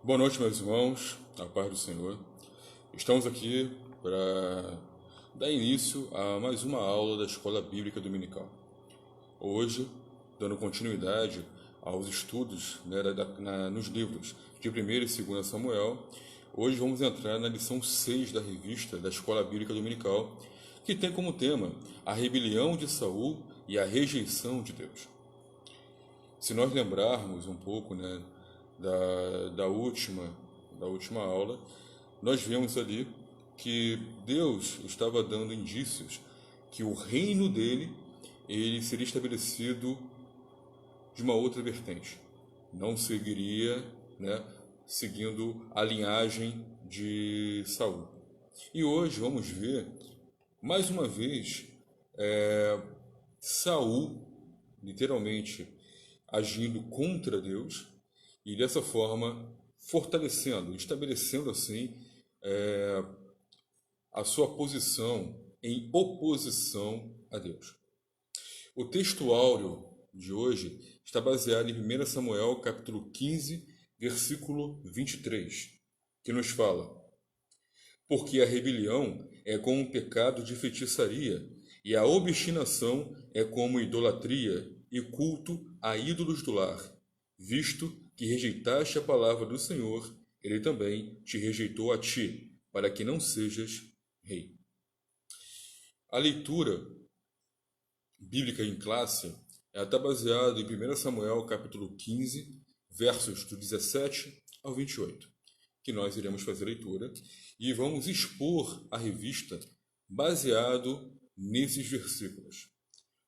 Boa noite, meus irmãos, a paz do Senhor. Estamos aqui para dar início a mais uma aula da Escola Bíblica Dominical. Hoje, dando continuidade aos estudos nos livros de 1º e 2º Samuel, hoje vamos entrar na lição 6 da revista da Escola Bíblica Dominical, que tem como tema a rebelião de Saul e a rejeição de Deus. Se nós lembrarmos um pouco, da última aula, nós vemos ali que Deus estava dando indícios que o reino dele ele seria estabelecido de uma outra vertente. Não seguiria, seguindo a linhagem de Saul. E hoje vamos ver, mais uma vez, Saul, literalmente, agindo contra Deus, e dessa forma fortalecendo, estabelecendo assim a sua posição em oposição a Deus. O texto áureo de hoje está baseado em 1 Samuel capítulo 15, versículo 23, que nos fala: porque a rebelião é como um pecado de feitiçaria, e a obstinação é como idolatria e culto a ídolos do lar, visto que rejeitaste a palavra do Senhor, ele também te rejeitou a ti, para que não sejas rei. A leitura bíblica em classe está baseada em 1 Samuel capítulo 15, versos do 17 ao 28, que nós iremos fazer a leitura, e vamos expor a revista baseado nesses versículos.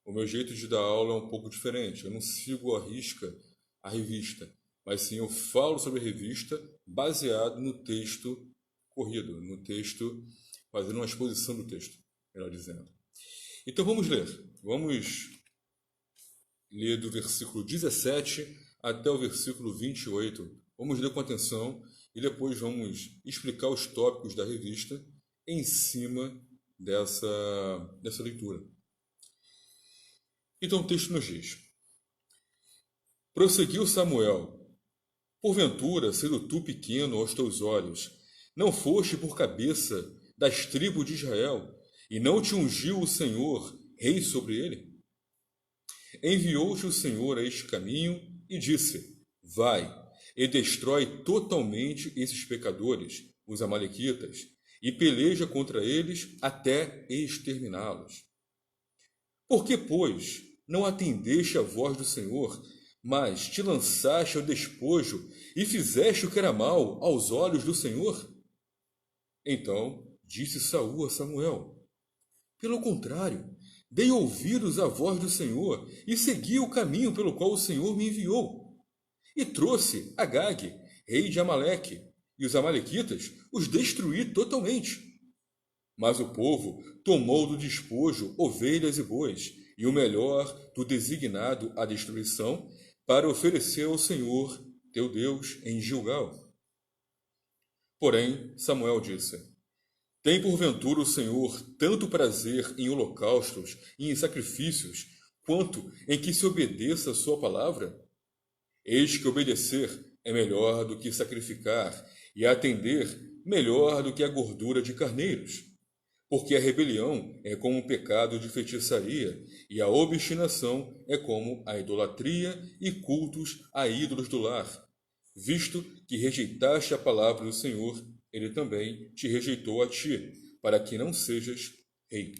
O meu jeito de dar aula é um pouco diferente, eu não sigo à risca a revista, mas sim eu falo sobre a revista baseado no texto corrido, no texto, fazendo uma exposição do texto, melhor dizendo. Então vamos ler do versículo 17 até o versículo 28. Vamos ler com atenção e depois vamos explicar os tópicos da revista em cima dessa leitura. Então o texto nos diz: prosseguiu Samuel: porventura, sendo tu pequeno aos teus olhos, não foste por cabeça das tribos de Israel, e não te ungiu o Senhor rei sobre ele? Enviou-te o Senhor a este caminho e disse: vai, e destrói totalmente esses pecadores, os amalequitas, e peleja contra eles até exterminá-los. Por que, pois, não atendeste à voz do Senhor, mas te lançaste ao despojo e fizeste o que era mal aos olhos do Senhor? Então disse Saul a Samuel: pelo contrário, dei ouvidos à voz do Senhor e segui o caminho pelo qual o Senhor me enviou. E trouxe Agag, rei de Amaleque, e os amalequitas os destruí totalmente. Mas o povo tomou do despojo ovelhas e bois, e o melhor do designado à destruição, para oferecer ao Senhor, teu Deus, em Gilgal. Porém, Samuel disse: tem porventura o Senhor tanto prazer em holocaustos e em sacrifícios, quanto em que se obedeça a sua palavra? Eis que obedecer é melhor do que sacrificar, e atender melhor do que a gordura de carneiros. Porque a rebelião é como um pecado de feitiçaria, e a obstinação é como a idolatria e cultos a ídolos do lar. Visto que rejeitaste a palavra do Senhor, ele também te rejeitou a ti, para que não sejas rei.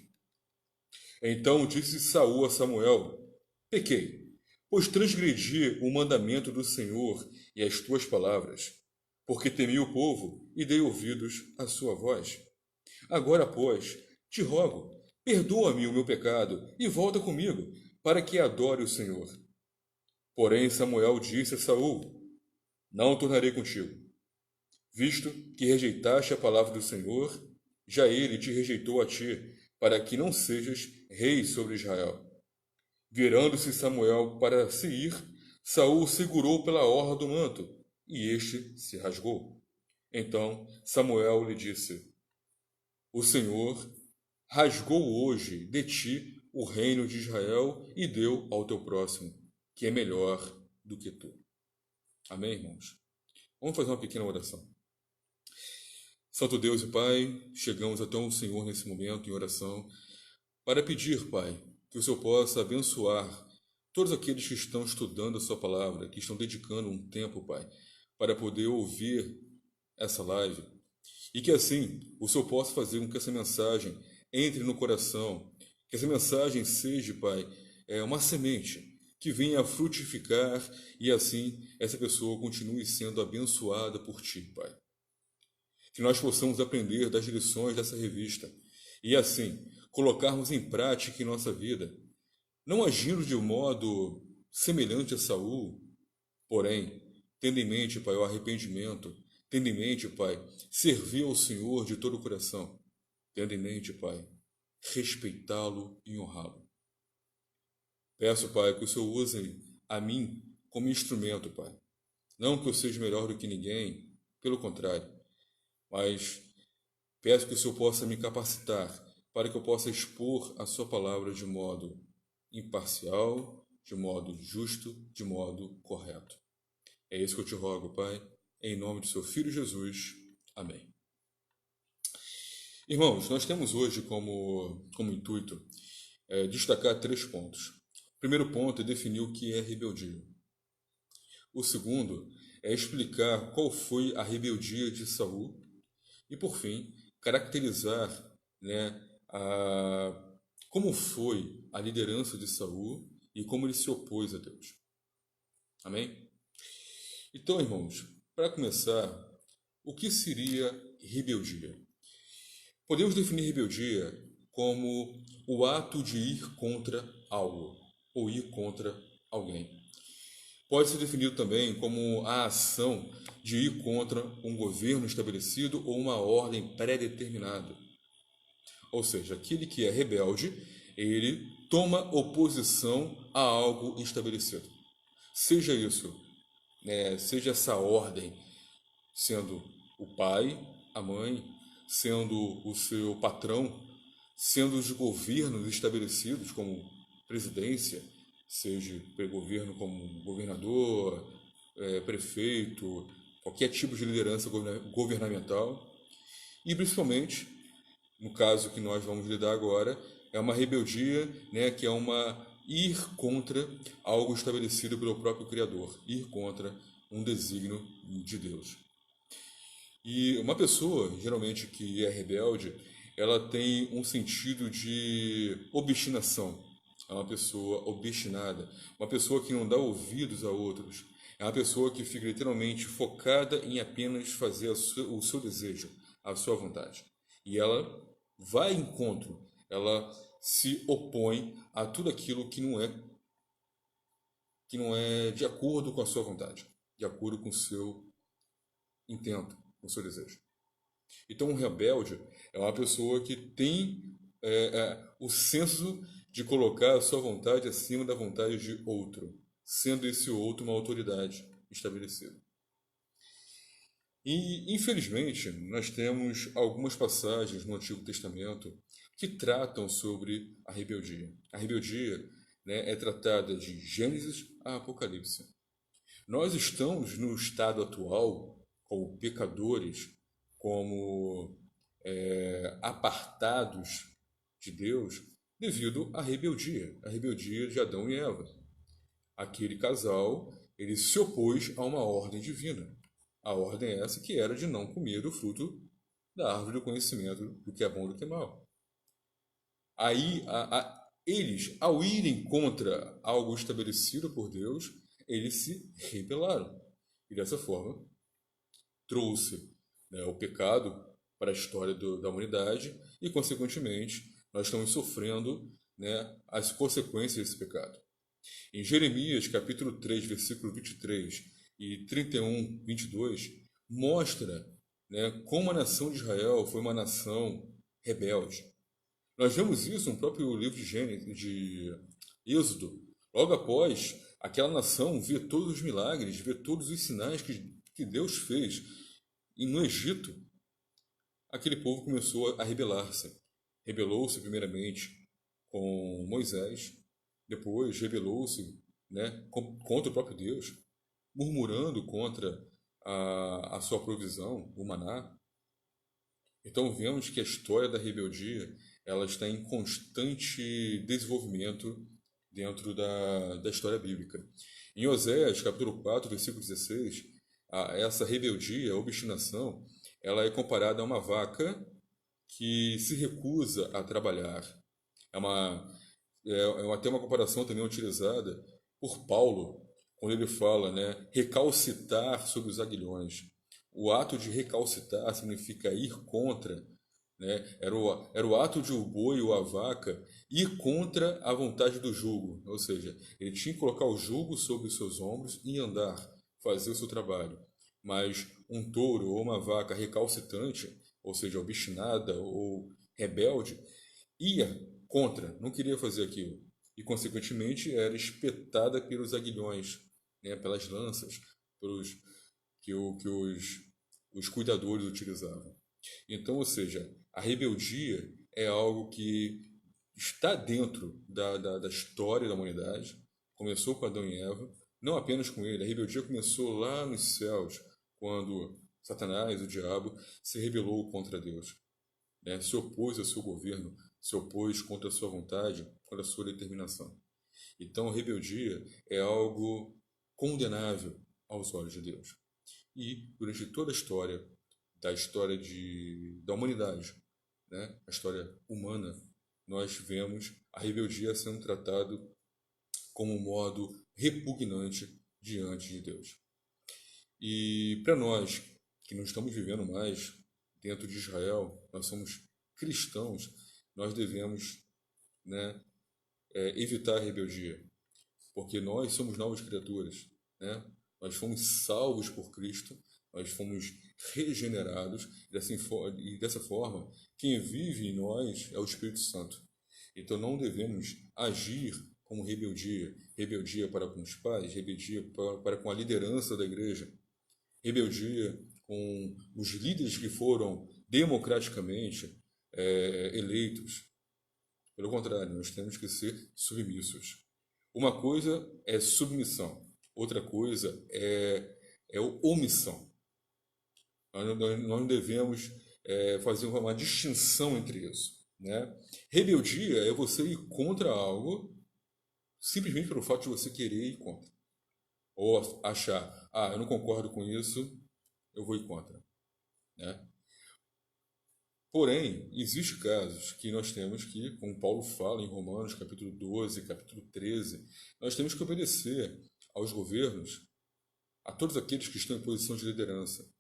Então disse Saul a Samuel: pequei, pois transgredi o mandamento do Senhor e as tuas palavras, porque temi o povo e dei ouvidos à sua voz. Agora, pois, te rogo, perdoa-me o meu pecado e volta comigo, para que adore o Senhor. Porém Samuel disse a Saul: não tornarei contigo, visto que rejeitaste a palavra do Senhor, já ele te rejeitou a ti, para que não sejas rei sobre Israel. Virando-se Samuel para se ir, Saul segurou pela orla do manto, e este se rasgou. Então Samuel lhe disse: o Senhor rasgou hoje de ti o reino de Israel e deu ao teu próximo, que é melhor do que tu. Amém, irmãos? Vamos fazer uma pequena oração. Santo Deus e Pai, chegamos até o Senhor nesse momento em oração para pedir, Pai, que o Senhor possa abençoar todos aqueles que estão estudando a Sua palavra, que estão dedicando um tempo, Pai, para poder ouvir essa live. E que assim o Senhor possa fazer com que essa mensagem entre no coração, que essa mensagem seja, Pai, uma semente que venha a frutificar e assim essa pessoa continue sendo abençoada por Ti, Pai. Que nós possamos aprender das lições dessa revista e assim colocarmos em prática em nossa vida, não agindo de um modo semelhante a Saul, porém, tendo em mente, Pai, o arrependimento, tendo em mente, Pai, servir ao Senhor de todo o coração, tendo em mente, Pai, respeitá-lo e honrá-lo. Peço, Pai, que o Senhor use a mim como instrumento, Pai. Não que eu seja melhor do que ninguém, pelo contrário, mas peço que o Senhor possa me capacitar para que eu possa expor a Sua palavra de modo imparcial, de modo justo, de modo correto. É isso que eu te rogo, Pai, em nome do Seu Filho Jesus. Amém. Irmãos, nós temos hoje como intuito destacar 3 pontos. O primeiro ponto é definir o que é rebeldia. O segundo é explicar qual foi a rebeldia de Saul. E, por fim, caracterizar, né, como foi a liderança de Saul e como ele se opôs a Deus. Amém? Então, irmãos, para começar, o que seria rebeldia? Podemos definir rebeldia como o ato de ir contra algo ou ir contra alguém. Pode ser definido também como a ação de ir contra um governo estabelecido ou uma ordem pré-determinada. Ou seja, aquele que é rebelde, ele toma oposição a algo estabelecido. Seja isso, seja essa ordem sendo o pai, a mãe, sendo o seu patrão, sendo os governos estabelecidos como presidência, seja governo como governador, prefeito, qualquer tipo de liderança governamental. E principalmente, no caso que nós vamos lidar agora, é uma rebeldia, que é uma ir contra algo estabelecido pelo próprio Criador, ir contra um desígnio de Deus. E uma pessoa, geralmente, que é rebelde, ela tem um sentido de obstinação. É uma pessoa obstinada, uma pessoa que não dá ouvidos a outros. É uma pessoa que fica literalmente focada em apenas fazer o seu desejo, a sua vontade. E ela vai em encontro, ela se opõe a tudo aquilo que não é de acordo com a sua vontade, de acordo com o seu intento, com o seu desejo. Então, um rebelde é uma pessoa que tem o senso de colocar a sua vontade acima da vontade de outro, sendo esse outro uma autoridade estabelecida. E, infelizmente, nós temos algumas passagens no Antigo Testamento que tratam sobre a rebeldia. A rebeldia, é tratada de Gênesis a Apocalipse. Nós estamos no estado atual como pecadores, como apartados de Deus, devido à rebeldia de Adão e Eva. Aquele casal, ele se opôs a uma ordem divina. A ordem é essa que era de não comer do fruto da árvore do conhecimento do que é bom e do que é mal. Aí, eles, ao irem contra algo estabelecido por Deus, eles se rebelaram. E dessa forma, trouxe o pecado para a história da humanidade e, consequentemente, nós estamos sofrendo as consequências desse pecado. Em Jeremias, capítulo 3, versículo 23 e 31, 22, mostra como a nação de Israel foi uma nação rebelde. Nós vemos isso no próprio livro de Gênesis, de Êxodo. Logo após aquela nação ver todos os milagres, ver todos os sinais que Deus fez, e no Egito, aquele povo começou a rebelar-se. Rebelou-se primeiramente com Moisés, depois rebelou-se contra o próprio Deus, murmurando contra a sua provisão, o maná. Então vemos que a história da rebeldia ela está em constante desenvolvimento dentro da história bíblica. Em Oséias, capítulo 4, versículo 16, essa rebeldia, a obstinação, ela é comparada a uma vaca que se recusa a trabalhar. Até uma comparação também utilizada por Paulo, quando ele fala, né, recalcitar sobre os aguilhões. O ato de recalcitar significa ir contra, né? Era o ato de o boi ou a vaca ir contra a vontade do jugo, ou seja, ele tinha que colocar o jugo sobre os seus ombros e andar, fazer o seu trabalho. Mas um touro ou uma vaca recalcitante, ou seja, obstinada ou rebelde, ia contra, não queria fazer aquilo. E, consequentemente, era espetada pelos aguilhões, né, pelas lanças, pelos, que os cuidadores utilizavam. Então, ou seja, a rebeldia é algo que está dentro da história da humanidade. Começou com Adão e Eva, não apenas com ele. A rebeldia começou lá nos céus, quando Satanás, o diabo, se rebelou contra Deus, né? Se opôs ao seu governo, se opôs contra a sua vontade, contra a sua determinação. Então, a rebeldia é algo condenável aos olhos de Deus. E, durante toda a história, da humanidade, né? A história humana, nós vemos a rebeldia sendo tratada como um modo repugnante diante de Deus. E para nós, que não estamos vivendo mais dentro de Israel, nós somos cristãos, nós devemos, né, evitar a rebeldia, porque nós somos novas criaturas, né? Nós fomos salvos por Cristo, nós fomos regenerados, e dessa forma, quem vive em nós é o Espírito Santo. Então não devemos agir como rebeldia, rebeldia para com os pais, rebeldia para com a liderança da igreja, rebeldia com os líderes que foram democraticamente eleitos. Pelo contrário, nós temos que ser submissos. Uma coisa é submissão, outra coisa é omissão. Nós não devemos fazer uma distinção entre isso, né? Rebeldia é você ir contra algo simplesmente pelo fato de você querer ir contra. Ou achar, eu não concordo com isso, eu vou ir contra, né? Porém, existem casos que nós temos que, como Paulo fala em Romanos, capítulo 12, capítulo 13, nós temos que obedecer aos governos, a todos aqueles que estão em posição de liderança,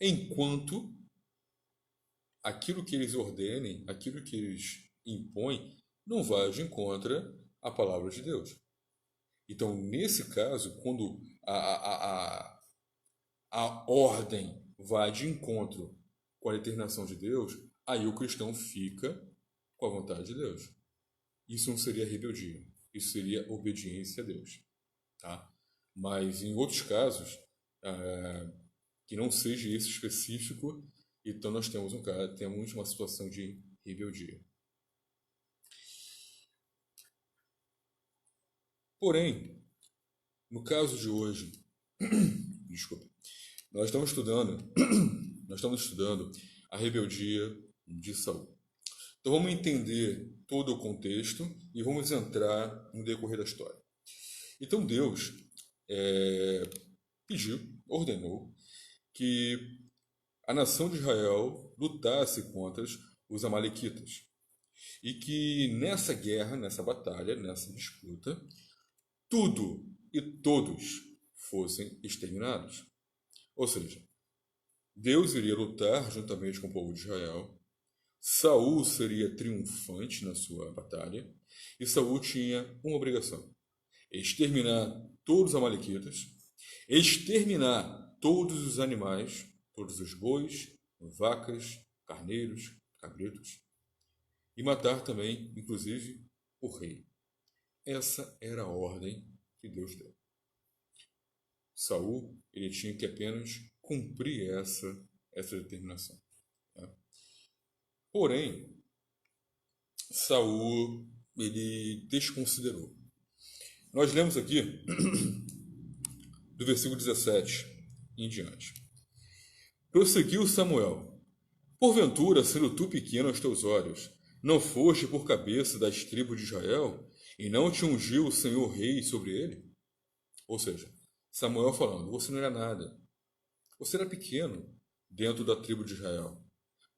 enquanto aquilo que eles ordenem, aquilo que eles impõem, não vai de contra a palavra de Deus. Então, nesse caso, quando a ordem vai de encontro com a determinação de Deus, aí o cristão fica com a vontade de Deus. Isso não seria rebeldia, isso seria obediência a Deus, tá? Mas em outros casos, que não seja esse específico, então nós temos uma situação de rebeldia. Porém, no caso de hoje, desculpa, nós estamos estudando a rebeldia de Saul. Então vamos entender todo o contexto e vamos entrar no decorrer da história. Então Deus ordenou que a nação de Israel lutasse contra os amalequitas e que nessa guerra, nessa batalha, nessa disputa, tudo e todos fossem exterminados. Ou seja, Deus iria lutar juntamente com o povo de Israel, Saul seria triunfante na sua batalha, e Saul tinha uma obrigação: exterminar todos os amalequitas, exterminar todos os animais, todos os bois, vacas, carneiros, cabritos, e matar também, inclusive, o rei. Essa era a ordem que Deus deu. Saul, ele tinha que apenas cumprir essa determinação. Tá? Porém, Saul, ele desconsiderou. Nós lemos aqui do versículo 17 em diante. Prosseguiu Samuel: porventura, sendo tu pequeno aos teus olhos, não foste por cabeça das tribos de Israel, e não te ungiu o Senhor rei sobre ele? Ou seja, Samuel falando: você não era nada, você era pequeno dentro da tribo de Israel.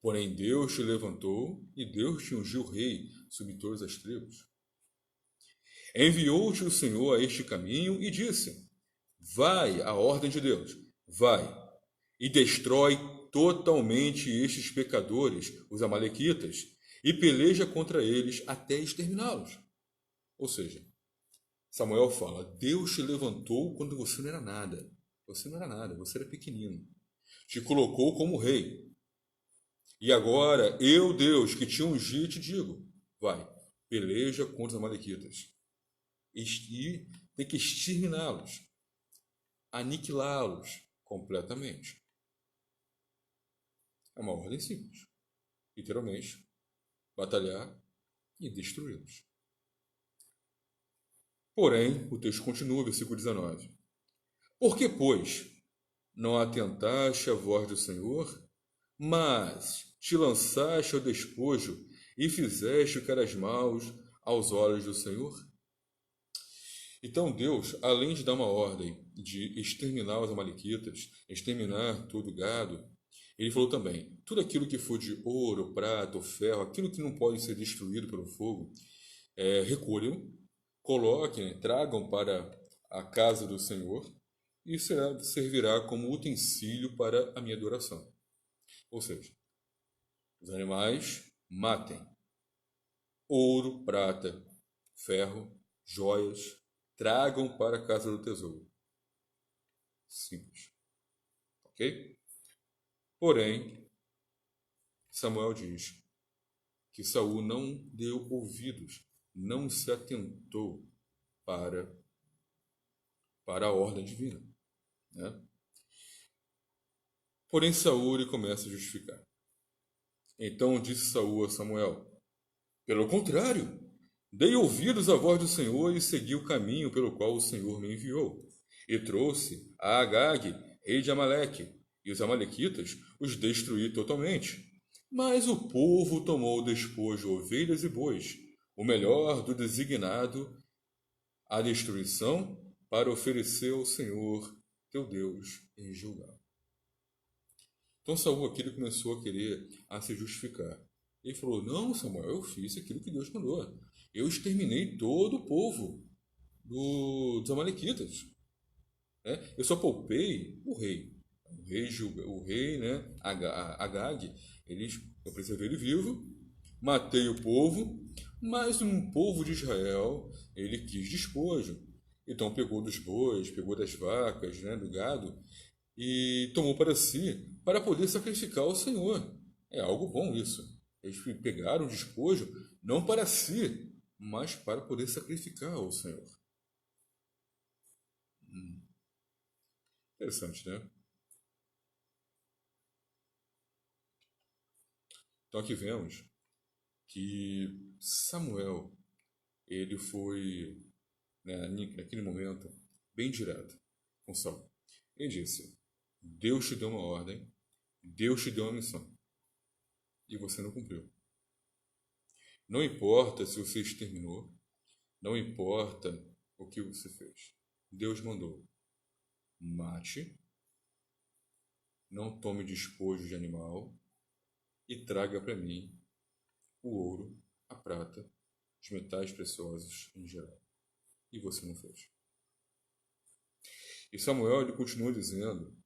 Porém, Deus te levantou e Deus te ungiu rei sobre todas as tribos. Enviou-te o Senhor a este caminho e disse: vai, a ordem de Deus, vai, e destrói totalmente estes pecadores, os amalequitas, e peleja contra eles até exterminá-los. Ou seja, Samuel fala: Deus te levantou quando você não era nada. Você não era nada, você era pequenino. Te colocou como rei. E agora, eu, Deus, que te ungi, te digo: vai, peleja contra os amalequitas. E tem que exterminá-los, aniquilá-los completamente. É uma ordem simples. Literalmente, batalhar e destruí-los. Porém, o texto continua, versículo 19. Por que, pois, não atentaste à voz do Senhor, mas te lançaste ao despojo e fizeste o que eras maus aos olhos do Senhor? Então Deus, além de dar uma ordem de exterminar os amalequitas, exterminar todo o gado, ele falou também: tudo aquilo que for de ouro, prata ou ferro, aquilo que não pode ser destruído pelo fogo, recolham, coloquem, tragam para a casa do Senhor e servirá como utensílio para a minha adoração. Ou seja, os animais matem ouro, prata, ferro, joias, tragam para a casa do tesouro. Simples. Ok? Porém, Samuel diz que Saul não deu ouvidos, não se atentou para a ordem divina. Né? Porém, Saul começa a justificar. Então disse Saul a Samuel: pelo contrário, dei ouvidos à voz do Senhor e segui o caminho pelo qual o Senhor me enviou. E trouxe a Agag, rei de Amaleque, e os amalequitas os destruí totalmente. Mas o povo tomou despojo ovelhas e bois, o melhor do designado à destruição, para oferecer ao Senhor teu Deus em Gilgal. Então Saul aqui ele começou a querer se justificar. Ele falou: não, Samuel, eu fiz aquilo que Deus mandou. Eu exterminei todo o povo dos amalequitas. Né? Eu só poupei o rei. O rei, né, Agag, eu preservei ele vivo, matei o povo, mas um povo de Israel, ele quis despojo. Então pegou dos bois, pegou das vacas, né, do gado, e tomou para si, para poder sacrificar ao Senhor. É algo bom isso. Eles pegaram o despojo não para si, mas para poder sacrificar ao Senhor. Interessante, né? Então aqui vemos que Samuel, ele foi, né, naquele momento, bem direto com Saul. Ele disse: Deus te deu uma ordem, Deus te deu uma missão, e você não cumpriu. Não importa se você exterminou, não importa o que você fez. Deus mandou: mate, não tome despojo de animal e traga para mim o ouro, a prata, os metais preciosos em geral. E você não fez. E Samuel ele continua dizendo: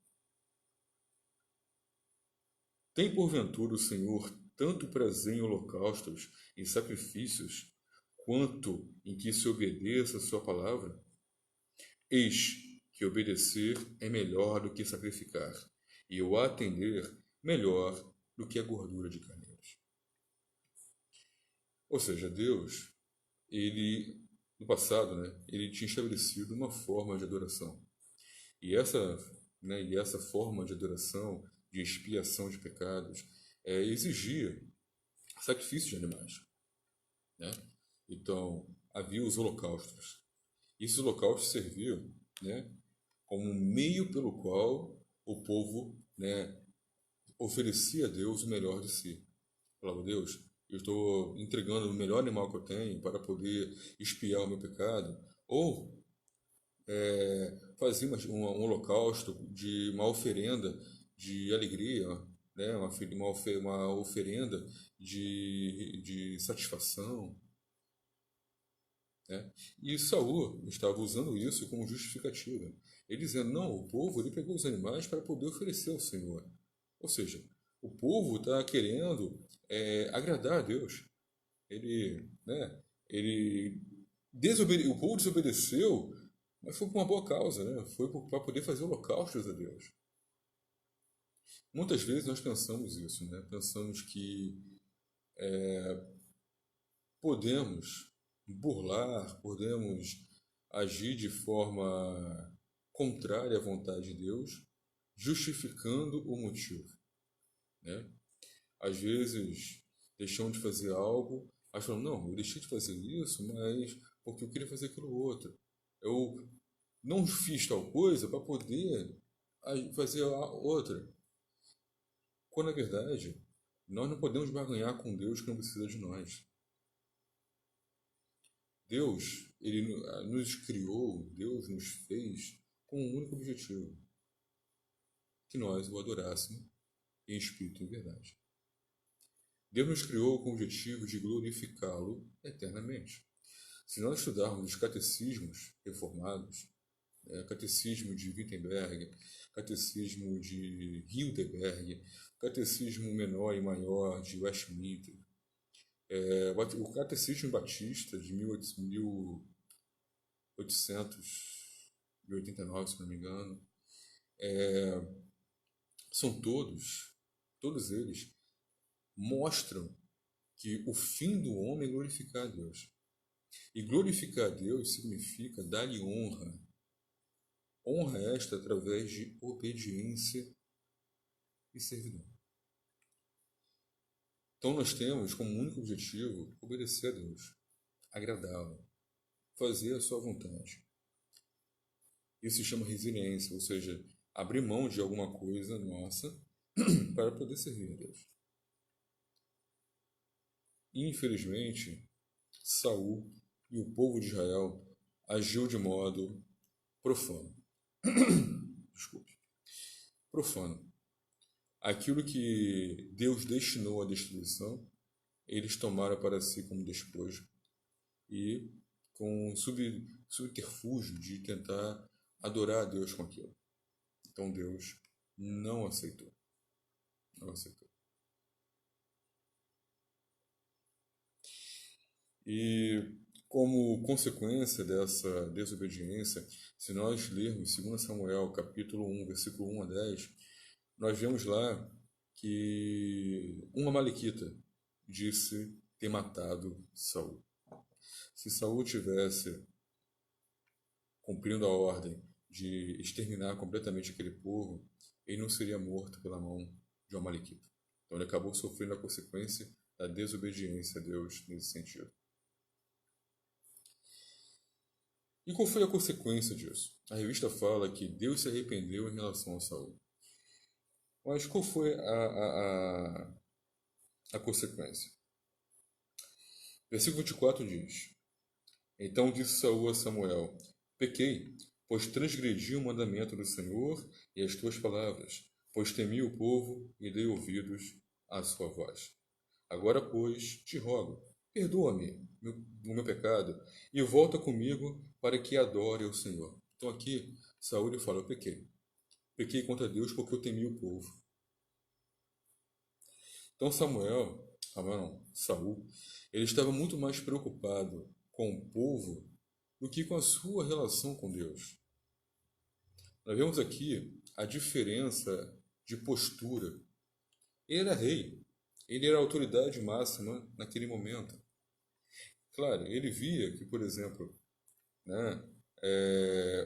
tem porventura o Senhor tanto prazer em holocaustos, em sacrifícios, quanto em que se obedeça a sua palavra? Eis que obedecer é melhor do que sacrificar, e o atender melhor do que a gordura de carneiros. Ou seja, Deus, ele, no passado, né, ele tinha estabelecido uma forma de adoração. E essa forma de adoração, de expiação de pecados, exigia sacrifício de animais. Né? Então, havia os holocaustos. Esses holocaustos serviam, né, como um meio pelo qual o povo, né, oferecia a Deus o melhor de si. Falava: Deus, eu estou entregando o melhor animal que eu tenho para poder expiar o meu pecado. Ou fazia um holocausto de uma oferenda de alegria, né? Uma oferenda de satisfação, né? E Saul estava usando isso como justificativa. Ele dizendo: não, o povo ele pegou os animais para poder oferecer ao Senhor. Ou seja, o povo está querendo agradar a Deus. Ele, né? Ele o povo desobedeceu, mas foi por uma boa causa, né? Foi para poder fazer holocaustos a Deus. Muitas vezes nós pensamos isso, né? Pensamos que podemos burlar, podemos agir de forma contrária à vontade de Deus, justificando o motivo, né? Às vezes deixamos de fazer algo, aí falamos: não, eu deixei de fazer isso, mas porque eu queria fazer aquilo outro. Eu não fiz tal coisa para poder fazer a outra. Quando, na verdade, nós não podemos barganhar com Deus que não precisa de nós. Deus, ele nos criou, Deus nos fez com um único objetivo: que nós o adorássemos em espírito e em verdade. Deus nos criou com o objetivo de glorificá-lo eternamente. Se nós estudarmos os catecismos reformados, catecismo de Wittenberg, catecismo de Hildeberg, catecismo menor e maior de Westminster, o catecismo batista de 1889, se não me engano, são todos eles mostram que o fim do homem é glorificar a Deus. E glorificar a Deus significa dar-lhe honra. Honra esta através de obediência e servidão. Então nós temos como único objetivo obedecer a Deus, agradá-lo, fazer a sua vontade. Isso se chama resiliência, ou seja, abrir mão de alguma coisa nossa para poder servir a Deus. Infelizmente, Saul e o povo de Israel agiu de modo profano. Desculpe. Profano. Aquilo que Deus destinou à destruição, eles tomaram para si como despojo e com subterfúgio de tentar adorar a Deus com aquilo. Então Deus não aceitou. Não aceitou. E como consequência dessa desobediência, se nós lermos 2 Samuel, capítulo 1, versículo 1 a 10, nós vemos lá que um amalequita disse ter matado Saul. Se Saul tivesse cumprindo a ordem de exterminar completamente aquele povo, ele não seria morto pela mão de um amalequita. Então ele acabou sofrendo a consequência da desobediência a Deus nesse sentido. E qual foi a consequência disso? A revista fala que Deus se arrependeu em relação a Saul. Mas qual foi a consequência? Versículo 24 diz: então disse Saul a Samuel: pequei, pois transgredi o mandamento do Senhor e as tuas palavras, pois temi o povo e dei ouvidos à sua voz. Agora, pois, te rogo, perdoa-me o meu pecado e volta comigo para que adore ao Senhor. Então aqui, Saul lhe fala: eu pequei. Pequei contra Deus porque eu temi o povo. Então Saul, ele estava muito mais preocupado com o povo do que com a sua relação com Deus. Nós vemos aqui a diferença de postura. Ele era rei, ele era a autoridade máxima naquele momento. Claro, ele via que, por exemplo, né,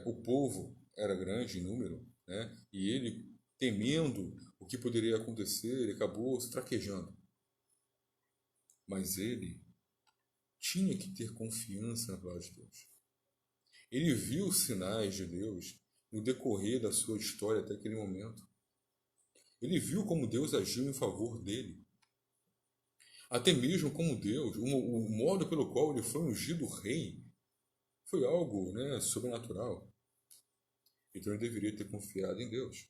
o povo era grande em número, né, e ele, temendo o que poderia acontecer, ele acabou se fraquejando. Mas ele tinha que ter confiança na palavra de Deus. Ele viu os sinais de Deus no decorrer da sua história até aquele momento. Ele viu como Deus agiu em favor dele. Até mesmo como Deus, o modo pelo qual ele foi ungido rei, foi algo, né, sobrenatural. Então ele deveria ter confiado em Deus.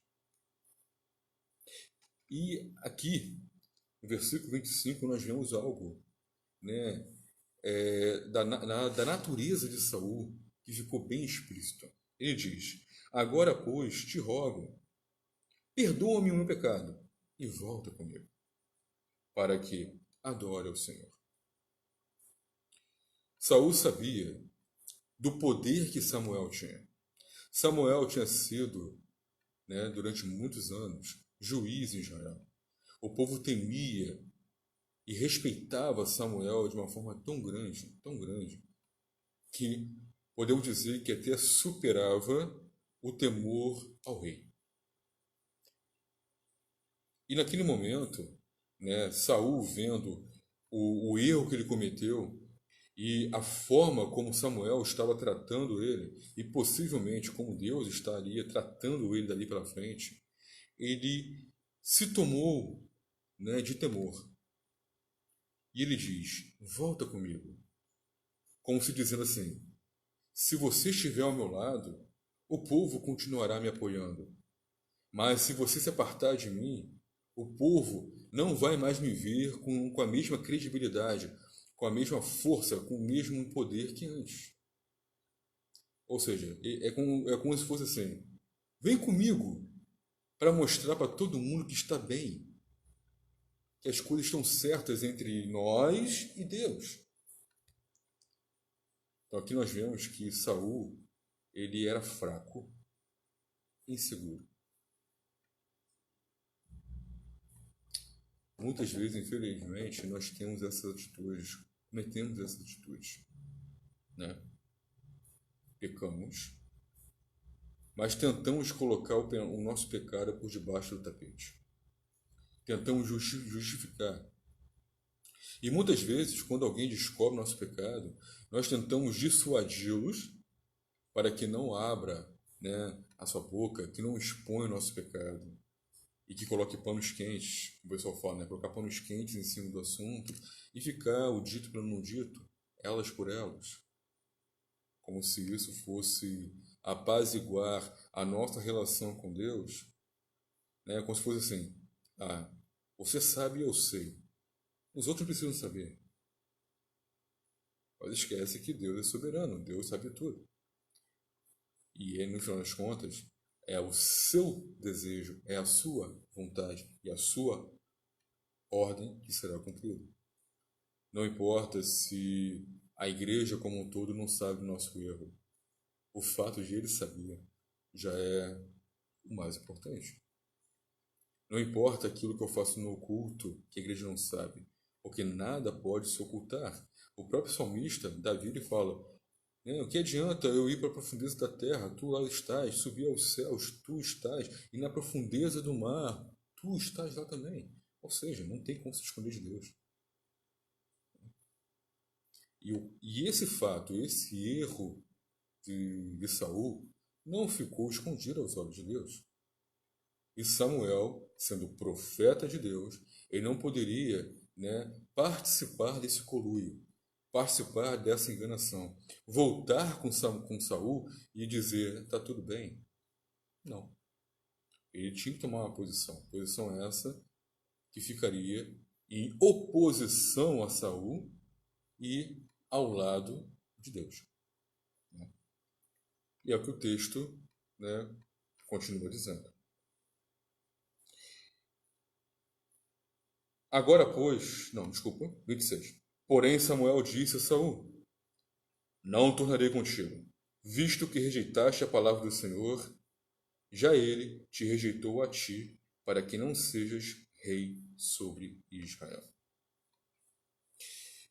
E aqui, no versículo 25, nós vemos algo, né, da natureza de Saul, que ficou bem explícito. Ele diz: agora, pois, te rogo, perdoa-me o meu pecado e volta comigo, para que adore ao Senhor. Saul sabia do poder que Samuel tinha. Samuel tinha sido, né, durante muitos anos, juiz em Israel. O povo temia e respeitava Samuel de uma forma tão grande, que podemos dizer que até superava o temor ao rei. E naquele momento, né, Saul, vendo o erro que ele cometeu e a forma como Samuel estava tratando ele, e possivelmente como Deus estaria tratando ele dali para frente, ele se tomou, né, de temor. E ele diz: volta comigo. Como se dizendo assim: se você estiver ao meu lado, o povo continuará me apoiando. Mas se você se apartar de mim, o povo não vai mais me ver com a mesma credibilidade, com a mesma força, com o mesmo poder que antes. Ou seja, é como se fosse assim: vem comigo para mostrar para todo mundo que está bem, que as coisas estão certas entre nós e Deus. Então aqui nós vemos que Saul, ele era fraco, inseguro. Muitas vezes, infelizmente, nós temos essas atitudes, cometemos essas atitudes, né? Pecamos, mas tentamos colocar o nosso pecado por debaixo do tapete. Tentamos justificar. E muitas vezes, quando alguém descobre nosso pecado, nós tentamos dissuadi-los para que não abra, né, a sua boca, que não exponha o nosso pecado. E que coloque panos quentes, o pessoal fala, né? Colocar panos quentes em cima do assunto e ficar o dito pelo não dito, elas por elas. Como se isso fosse apaziguar a nossa relação com Deus, né? Como se fosse assim: ah, você sabe e eu sei. Os outros precisam saber. Mas esquece que Deus é soberano, Deus sabe tudo. E no final das contas, é o seu desejo, é a sua vontade e a sua ordem que será cumprida. Não importa se a igreja como um todo não sabe o nosso erro. O fato de ele saber já é o mais importante. Não importa aquilo que eu faço no oculto, que a igreja não sabe, porque nada pode se ocultar. O próprio salmista, Davi, ele fala: o que adianta eu ir para a profundeza da terra? Tu lá estás, subir aos céus, tu estás, e na profundeza do mar, tu estás lá também. Ou seja, não tem como se esconder de Deus. E esse fato, esse erro de Saul, não ficou escondido aos olhos de Deus. E Samuel, sendo profeta de Deus, ele não poderia, né, participar desse conluio, participar dessa enganação, voltar com Saul e dizer: tá tudo bem. Não. Ele tinha que tomar uma posição. Posição essa que ficaria em oposição a Saul e ao lado de Deus. E é o que o texto, né, continua dizendo. Agora, pois, não, desculpa, 26. Porém, Samuel disse a Saul: não tornarei contigo, visto que rejeitaste a palavra do Senhor, já ele te rejeitou a ti, para que não sejas rei sobre Israel.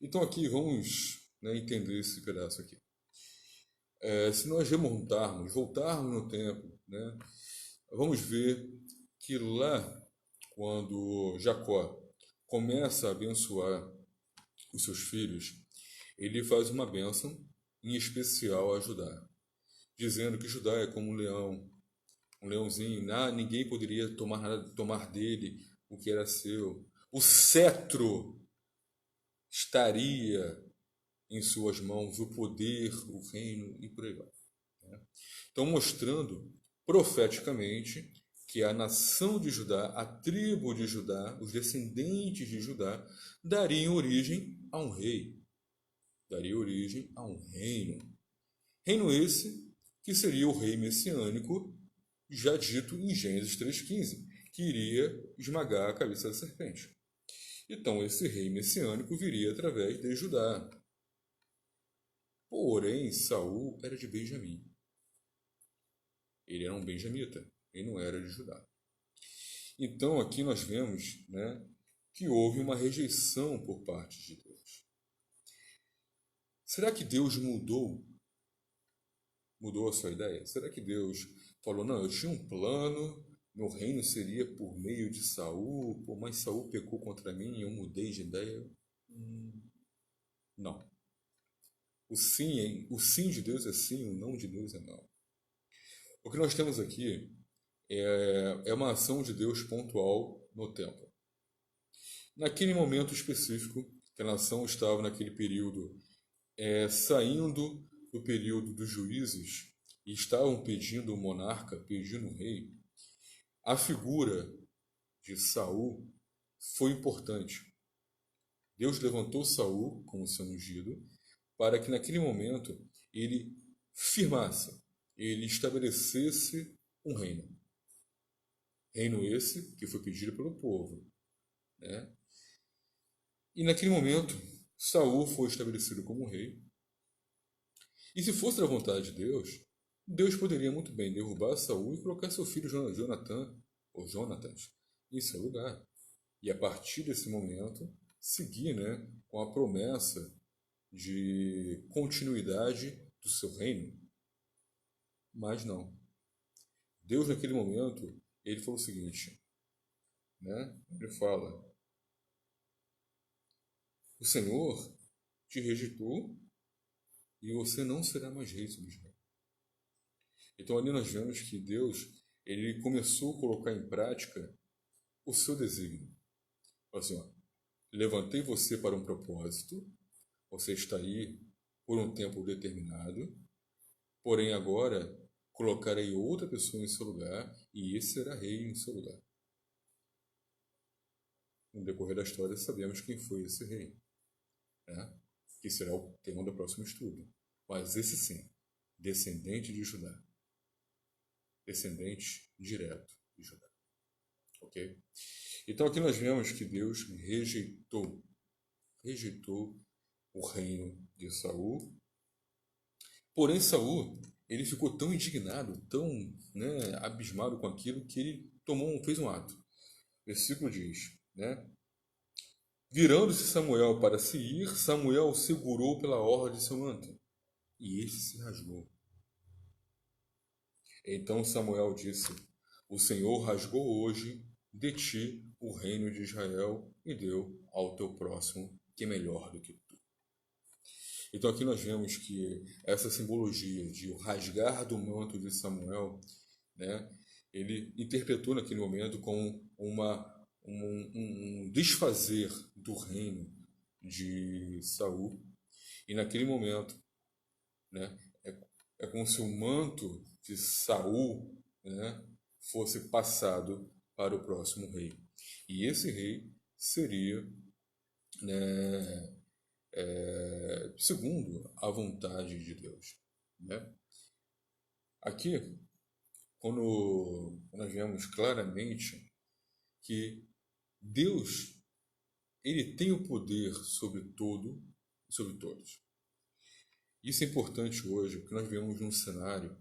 Então aqui vamos, né, entender esse pedaço aqui. Se nós voltarmos no tempo, né, vamos ver que lá, quando Jacó começa a abençoar os seus filhos, ele faz uma bênção, em especial a Judá, dizendo que Judá é como um leão, Um leãozinho, ninguém poderia tomar dele o que era seu. O cetro estaria em suas mãos, o poder, o reino e por aí vai. Né? Então, mostrando profeticamente que a nação de Judá, a tribo de Judá, os descendentes de Judá, dariam origem a um rei, daria origem a um reino. Reino esse que seria o rei messiânico, já dito em Gênesis 3,15, que iria esmagar a cabeça da serpente. Então, esse rei messiânico viria através de Judá. Porém, Saul era de Benjamim. Ele era um benjamita, ele não era de Judá. Então, aqui nós vemos, né, que houve uma rejeição por parte de Deus. Será que Deus mudou a sua ideia? Será que Deus falou, não, eu tinha um plano, meu reino seria por meio de Saul, mas Saul pecou contra mim e eu mudei de ideia? Não. O sim de Deus é sim, o não de Deus é não. O que nós temos aqui é uma ação de Deus pontual no tempo. Naquele momento específico, que a nação estava naquele período saindo do período dos juízes e estavam pedindo o monarca, pedindo o rei, a figura de Saul foi importante. Deus levantou Saul como seu ungido para que naquele momento ele firmasse, ele estabelecesse um reino. Reino esse que foi pedido pelo povo, né? E naquele momento, Saul foi estabelecido como rei. E se fosse da vontade de Deus, Deus poderia muito bem derrubar Saul e colocar seu filho Jonatã, ou Jonatas, em seu lugar. E a partir desse momento, seguir, né, com a promessa de continuidade do seu reino. Mas não. Deus, naquele momento, ele falou o seguinte, né? Ele fala, o Senhor te rejeitou e você não será mais rei sobre Israel. Então ali nós vemos que Deus, ele começou a colocar em prática o seu desígnio. Assim, ó, levantei você para um propósito, você está aí por um tempo determinado, porém agora colocarei outra pessoa em seu lugar e esse será rei em seu lugar. No decorrer da história sabemos quem foi esse rei, né? Que será o tema do próximo estudo. Mas esse sim, descendente de Judá, descendente direto de Judá. Ok? Então aqui nós vemos que Deus rejeitou o reino de Saul. Porém, Saul, ele ficou tão indignado, tão, né, abismado com aquilo, que ele fez um ato. O versículo diz, né? Virando-se Samuel para se ir, Samuel o segurou pela orla de seu manto, e este se rasgou. Então Samuel disse, o Senhor rasgou hoje de ti o reino de Israel e deu ao teu próximo, que é melhor do que tu. Então aqui nós vemos que essa simbologia de o rasgar do manto de Samuel, né, ele interpretou naquele momento como um desfazer do reino de Saul. E naquele momento, né, é como se o manto de Saul, né, fosse passado para o próximo rei. E esse rei seria, né, segundo a vontade de Deus, né? Aqui, quando nós vemos claramente que Deus, ele tem o poder sobre tudo e sobre todos. Isso é importante hoje, porque nós vivemos num cenário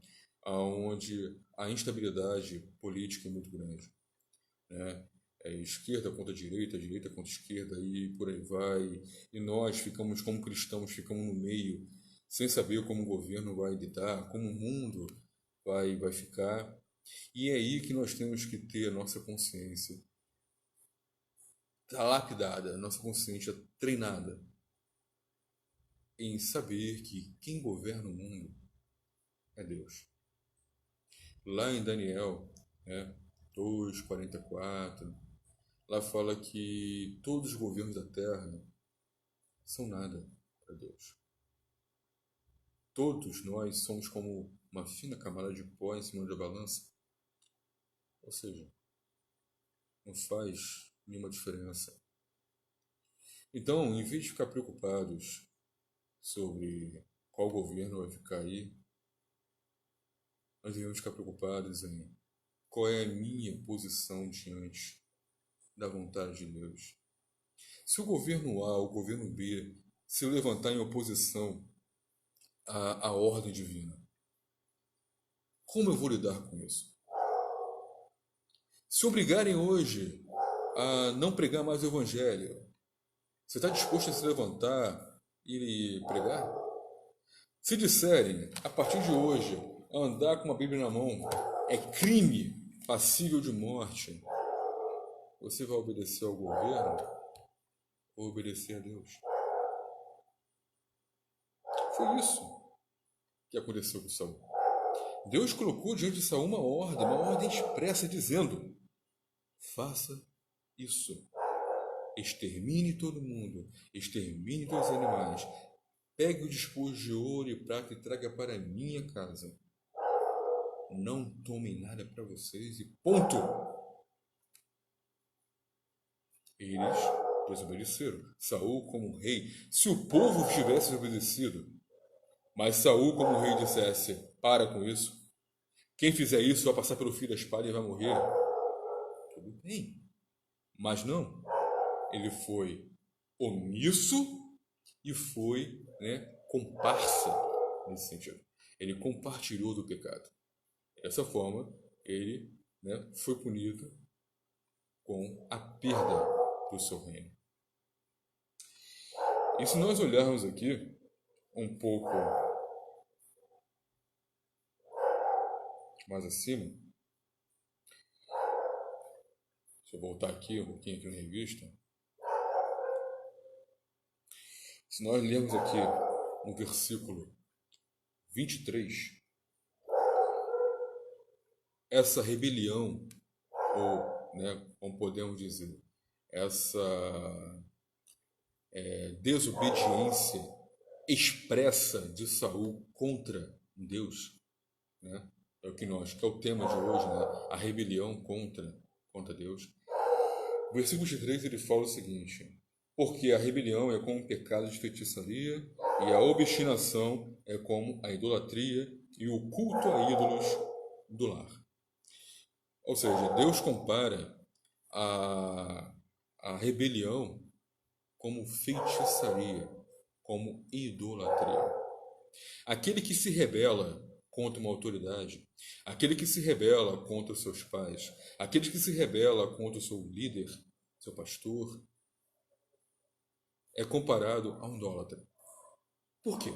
onde a instabilidade política é muito grande, né? Esquerda contra direita contra esquerda e por aí vai. E nós ficamos, como cristãos, ficamos no meio, sem saber como o governo vai lidar, como o mundo vai ficar. E é aí que nós temos que ter a nossa consciência lapidada, a nossa consciência treinada em saber que quem governa o mundo é Deus. lá em Daniel, né, 2:44, lá fala que todos os governos da terra são nada para Deus. Todos nós somos como uma fina camada de pó em cima da balança. Ou seja, não faz nenhuma diferença. Então, em vez de ficar preocupados sobre qual governo vai ficar aí, nós devemos ficar preocupados em qual é a minha posição diante da vontade de Deus. Se o governo A ou o governo B se levantar em oposição à ordem divina, como eu vou lidar com isso? Se obrigarem hoje a não pregar mais o Evangelho, você está disposto a se levantar e pregar? Se disserem, a partir de hoje, andar com uma Bíblia na mão é crime passível de morte, você vai obedecer ao governo ou obedecer a Deus? Foi isso que aconteceu com Saul. Deus colocou diante de Saul uma ordem expressa, dizendo: faça isso. Extermine todo mundo, extermine todos os animais, pegue o despojo de ouro e prata e traga para a minha casa. Não tomem nada para vocês e ponto. Eles desobedeceram. Saul como rei, se o povo tivesse obedecido, mas Saul como rei dissesse: para com isso, quem fizer isso vai passar pelo fio da espada e vai morrer, tudo bem. Mas não, ele foi omisso e foi, comparsa nesse sentido. Ele compartilhou do pecado. Dessa forma, ele, foi punido com a perda do seu reino. E se nós olharmos aqui um pouco mais acima, deixa eu voltar aqui um pouquinho aqui na revista. Se nós lermos aqui no versículo 23, essa rebelião, ou, como podemos dizer, essa desobediência expressa de Saul contra Deus, é o que é o tema de hoje, a rebelião contra Deus. Versículo 23 ele fala o seguinte: porque a rebelião é como um pecado de feitiçaria, e a obstinação é como a idolatria e o culto a ídolos do lar. Ou seja, Deus compara a rebelião como feitiçaria, como idolatria. Aquele que se rebela contra uma autoridade, aquele que se rebela contra os seus pais, aquele que se rebela contra o seu líder, seu pastor, é comparado a um idólatra. Por quê?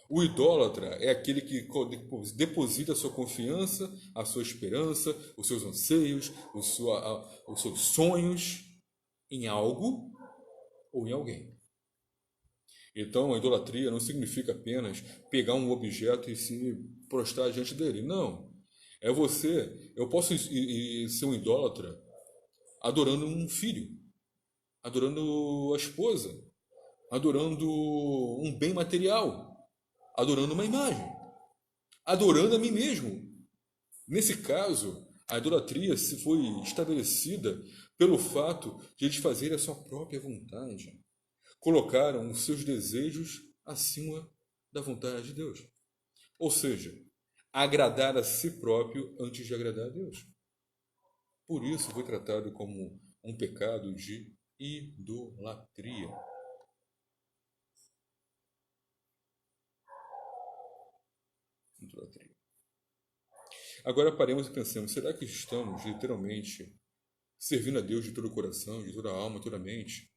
O idólatra é aquele que deposita a sua confiança, a sua esperança, os seus anseios, os seus sonhos em algo ou em alguém. Então, a idolatria não significa apenas pegar um objeto e se prostrar diante dele. Não. Eu posso ser um idólatra adorando um filho, adorando a esposa, adorando um bem material, adorando uma imagem, adorando a mim mesmo. Nesse caso, a idolatria se foi estabelecida pelo fato de eles fazerem a sua própria vontade. Colocaram os seus desejos acima da vontade de Deus. Ou seja, agradar a si próprio antes de agradar a Deus. Por isso foi tratado como um pecado de idolatria. Agora paremos e pensemos: será que estamos literalmente servindo a Deus de todo o coração, de toda a alma, de toda a mente?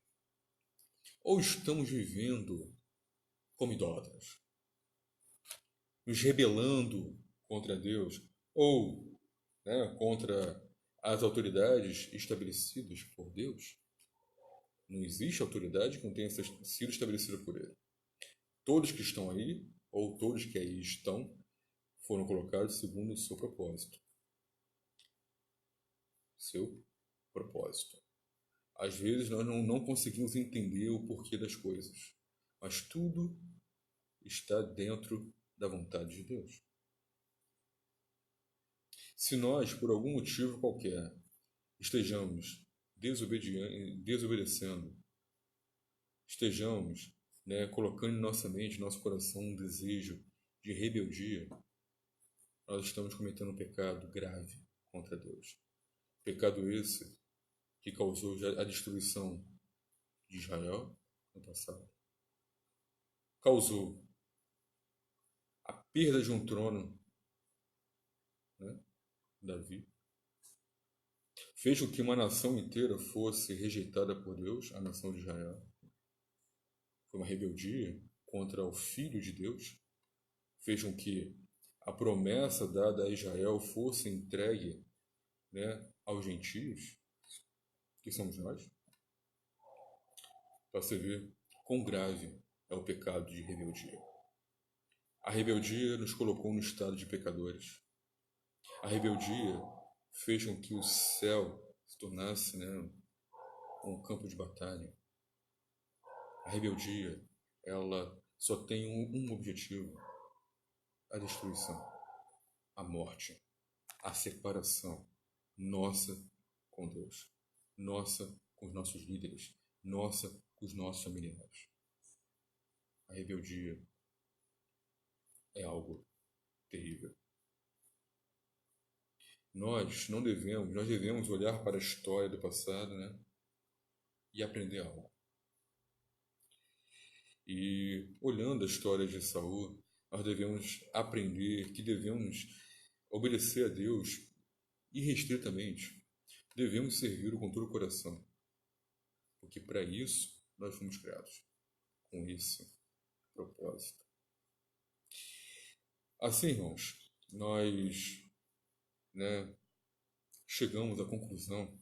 Ou estamos vivendo como idólatras? Nos rebelando contra Deus? Ou contra as autoridades estabelecidas por Deus? Não existe autoridade que não tenha sido estabelecida por Ele. Todos que estão aí, ou todos que aí estão, foram colocados segundo o seu propósito. Seu propósito. Às vezes nós não conseguimos entender o porquê das coisas, mas tudo está dentro da vontade de Deus. Se nós, por algum motivo qualquer, estejamos desobedecendo, estejamos colocando em nossa mente, em nosso coração, um desejo de rebeldia, nós estamos cometendo um pecado grave contra Deus. Pecado esse que causou a destruição de Israel no passado. Causou a perda de um trono, Davi. Fez com que uma nação inteira fosse rejeitada por Deus, a nação de Israel. Foi uma rebeldia contra o Filho de Deus. Fez com que a promessa dada a Israel fosse entregue aos gentios, que somos nós, para você ver quão grave é o pecado de rebeldia. A rebeldia nos colocou no estado de pecadores. A rebeldia fez com que o céu se tornasse um campo de batalha. A rebeldia, ela só tem um objetivo: a destruição, a morte, a separação nossa com Deus, nossa com os nossos líderes, nossa com os nossos familiares. A rebeldia é algo terrível. Nós devemos olhar para a história do passado, e aprender algo. E olhando a história de Saul, nós devemos aprender que devemos obedecer a Deus irrestritamente. Devemos servi-lo com todo o coração, porque para isso nós fomos criados, com esse propósito. Assim, irmãos, nós chegamos à conclusão,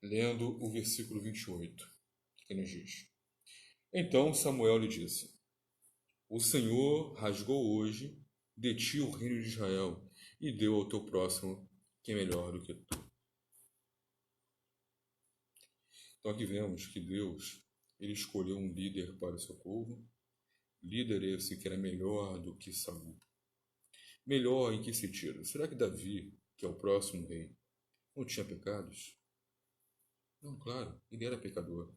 lendo o versículo 28, que nos diz: Então Samuel lhe disse: O Senhor rasgou hoje de ti o reino de Israel e deu ao teu próximo, que é melhor do que tu. Então aqui vemos que Deus, ele escolheu um líder para o seu povo, líder esse que era melhor do que Saul. Melhor em que sentido? Será que Davi, que é o próximo rei, não tinha pecados? Não, claro, ele era pecador.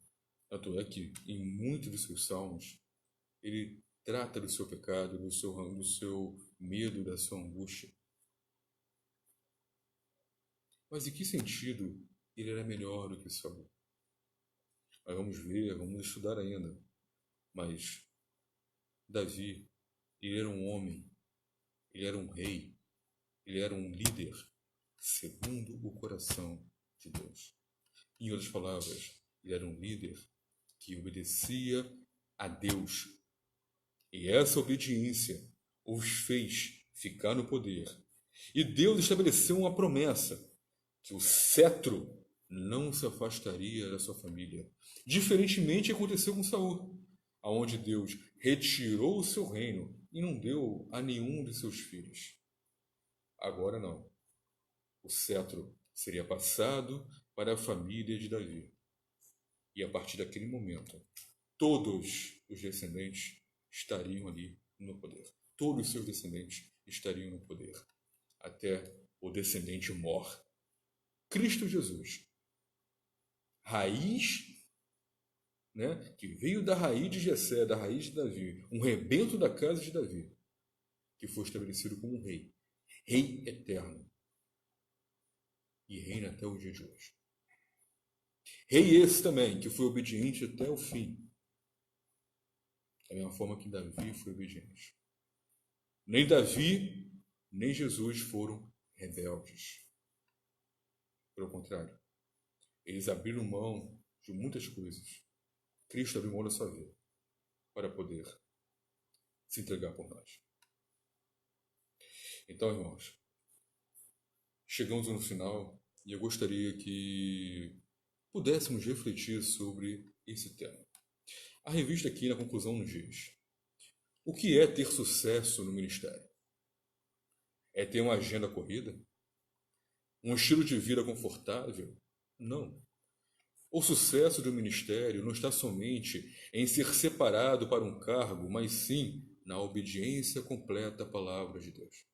Tanto é que, em muitos dos seus salmos, ele trata do seu pecado, do seu medo, da sua angústia. Mas em que sentido ele era melhor do que Saul? Nós vamos ver, vamos estudar ainda. Mas Davi, ele era um homem, ele era um rei, ele era um líder segundo o coração de Deus. Em outras palavras, ele era um líder que obedecia a Deus. E essa obediência os fez ficar no poder. E Deus estabeleceu uma promessa, que o cetro não se afastaria da sua família. Diferentemente aconteceu com Saul, aonde Deus retirou o seu reino e não deu a nenhum de seus filhos. Agora não. O cetro seria passado para a família de Davi. E a partir daquele momento, todos os descendentes estariam ali no poder. Todos os seus descendentes estariam no poder. Até o descendente mor, Cristo Jesus. Raiz, que veio da raiz de Jessé, da raiz de Davi, um rebento da casa de Davi, que foi estabelecido como um rei. Rei eterno. E reina até o dia de hoje. Rei esse também, que foi obediente até o fim. Da mesma forma que Davi foi obediente. Nem Davi, nem Jesus foram rebeldes. Pelo contrário, eles abriram mão de muitas coisas. Cristo abriu mão da sua vida para poder se entregar por nós. Então, irmãos, chegamos no final e eu gostaria que pudéssemos refletir sobre esse tema. A revista aqui na conclusão nos diz: O que é ter sucesso no ministério? É ter uma agenda corrida? Um estilo de vida confortável? Não. O sucesso do ministério não está somente em ser separado para um cargo, mas sim na obediência completa à palavra de Deus.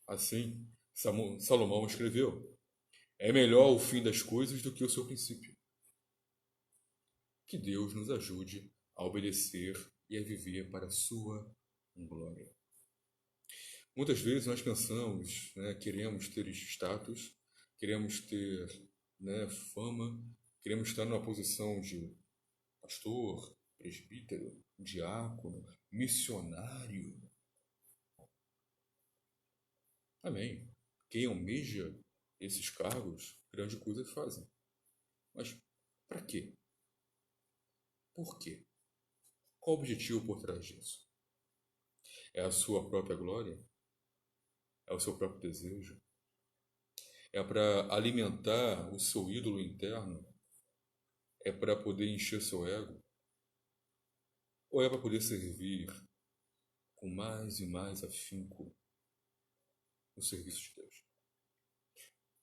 Assim, Salomão escreveu: é melhor o fim das coisas do que o seu princípio. Que Deus nos ajude a obedecer e a viver para a sua glória. Muitas vezes nós pensamos, né, queremos ter status, queremos ter, né, fama, queremos estar numa posição de pastor, presbítero, diácono, missionário. Amém. Quem almeja esses cargos, grande coisa fazem. Mas para quê? Por quê? Qual o objetivo por trás disso? É a sua própria glória? É o seu próprio desejo? É para alimentar o seu ídolo interno? É para poder encher seu ego? Ou é para poder servir com mais e mais afinco o serviço de Deus?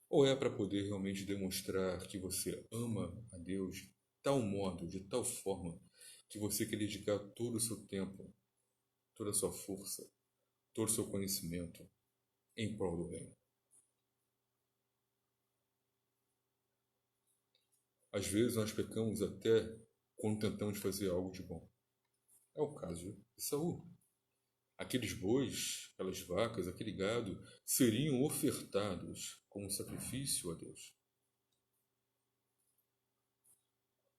Ou é para poder realmente demonstrar que você ama a Deus de tal modo, de tal forma, que você quer dedicar todo o seu tempo, toda a sua força, todo o seu conhecimento em prol do reino? Às vezes nós pecamos até quando tentamos fazer algo de bom. É o caso de Saul. Aqueles bois, aquelas vacas, aquele gado seriam ofertados como sacrifício a Deus.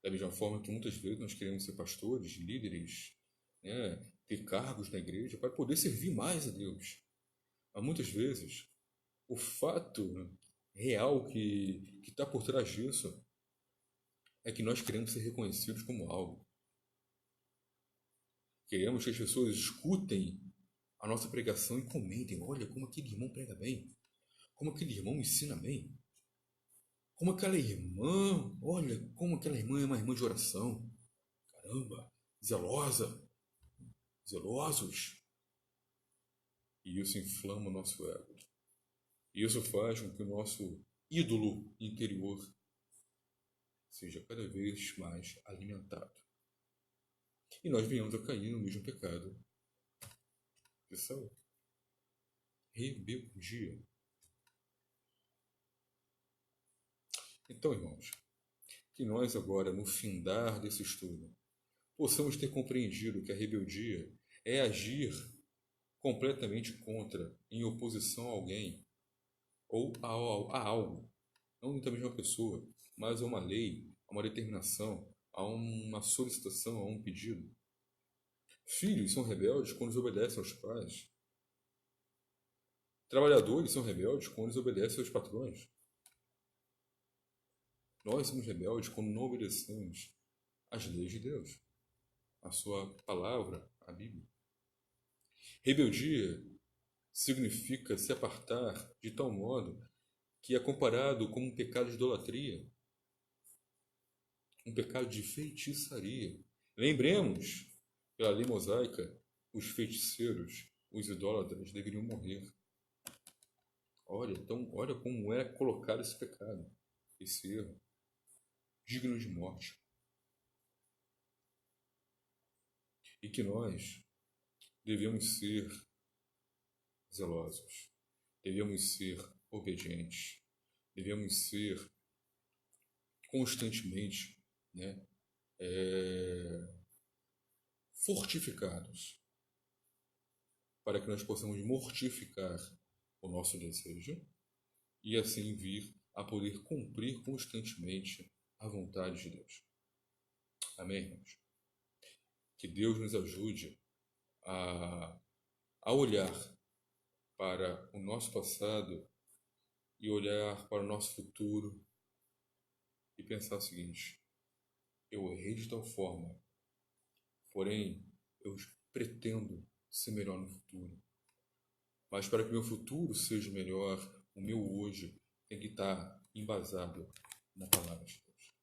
Da mesma forma que muitas vezes nós queremos ser pastores, líderes, né, ter cargos na igreja para poder servir mais a Deus. Mas muitas vezes o fato, né, real que está por trás disso é que nós queremos ser reconhecidos como algo. Queremos que as pessoas escutem a nossa pregação e comentem: olha como aquele irmão prega bem, como aquele irmão ensina bem, como aquela irmã, olha como aquela irmã é uma irmã de oração. Caramba, zelosa, zelosos. E isso inflama o nosso ego. E isso faz com que o nosso ídolo interior seja cada vez mais alimentado. E nós venhamos a cair no mesmo pecado de Saul. Rebeldia. Então, irmãos, que nós agora, no findar desse estudo, possamos ter compreendido que a rebeldia é agir completamente contra, em oposição a alguém ou a algo, não unicamente uma pessoa, mas a uma lei, a uma determinação, a uma solicitação, a um pedido. Filhos são rebeldes quando desobedecem aos pais. Trabalhadores são rebeldes quando desobedecem aos patrões. Nós somos rebeldes quando não obedecemos às leis de Deus, a sua palavra, a Bíblia. Rebeldia significa se apartar de tal modo que é comparado como um pecado de idolatria, um pecado de feitiçaria. Lembremos, pela lei mosaica, os feiticeiros, os idólatras deveriam morrer. Olha, então, olha como é colocado esse pecado, esse erro, digno de morte. E que nós devemos ser zelosos, devemos ser obedientes, devemos ser constantemente, né, fortificados para que nós possamos mortificar o nosso desejo e assim vir a poder cumprir constantemente a vontade de Deus. Amém, irmãos? Que Deus nos ajude a olhar para o nosso passado e olhar para o nosso futuro e pensar o seguinte: eu errei de tal forma, porém eu pretendo ser melhor no futuro. Mas para que meu futuro seja melhor, o meu hoje tem que estar embasado na palavra de Deus.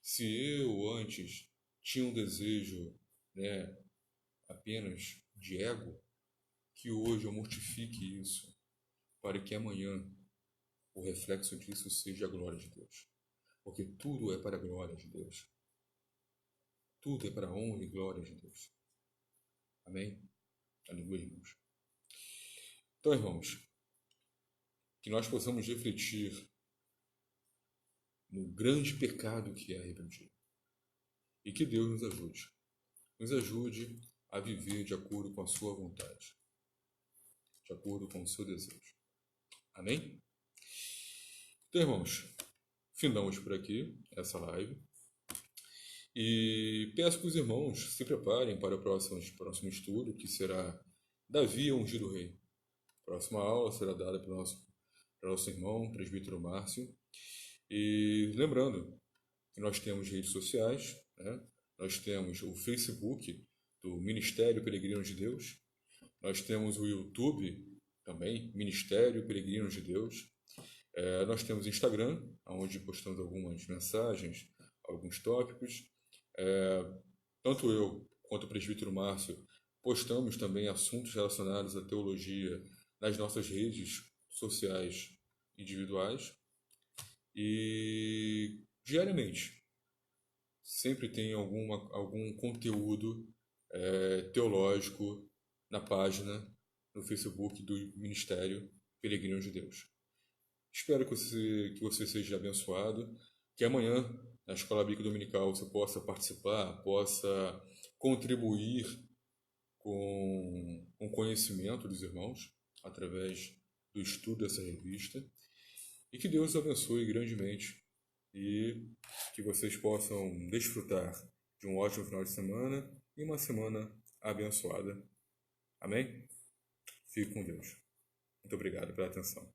Se eu antes tinha um desejo, né, apenas de ego, que hoje eu mortifique isso, para que amanhã o reflexo disso seja a glória de Deus. Porque tudo é para a glória de Deus. Tudo é para a honra e glória de Deus. Amém? Aleluia, irmãos. Então, irmãos, que nós possamos refletir no grande pecado que é a rebeldia. E que Deus nos ajude. Nos ajude a viver de acordo com a sua vontade. De acordo com o seu desejo. Amém? Então, irmãos, findamos por aqui essa live. E peço que os irmãos se preparem para o próximo estudo, que será Davi, ungido rei. A próxima aula será dada para o nosso irmão, presbítero Márcio. E lembrando que nós temos redes sociais, né? Nós temos o Facebook do Ministério Peregrino de Deus, nós temos o YouTube também, Ministério Peregrino de Deus, nós temos Instagram, onde postamos algumas mensagens, alguns tópicos, tanto eu quanto o presbítero Márcio postamos também assuntos relacionados à teologia nas nossas redes sociais individuais e diariamente sempre tem algum conteúdo teológico na página no Facebook do Ministério Peregrino de Deus. Espero que você seja abençoado, que amanhã na Escola Bíblica Dominical você possa participar, possa contribuir com o conhecimento dos irmãos através do estudo dessa revista e que Deus os abençoe grandemente e que vocês possam desfrutar de um ótimo final de semana e uma semana abençoada. Amém? Fique com Deus. Muito obrigado pela atenção.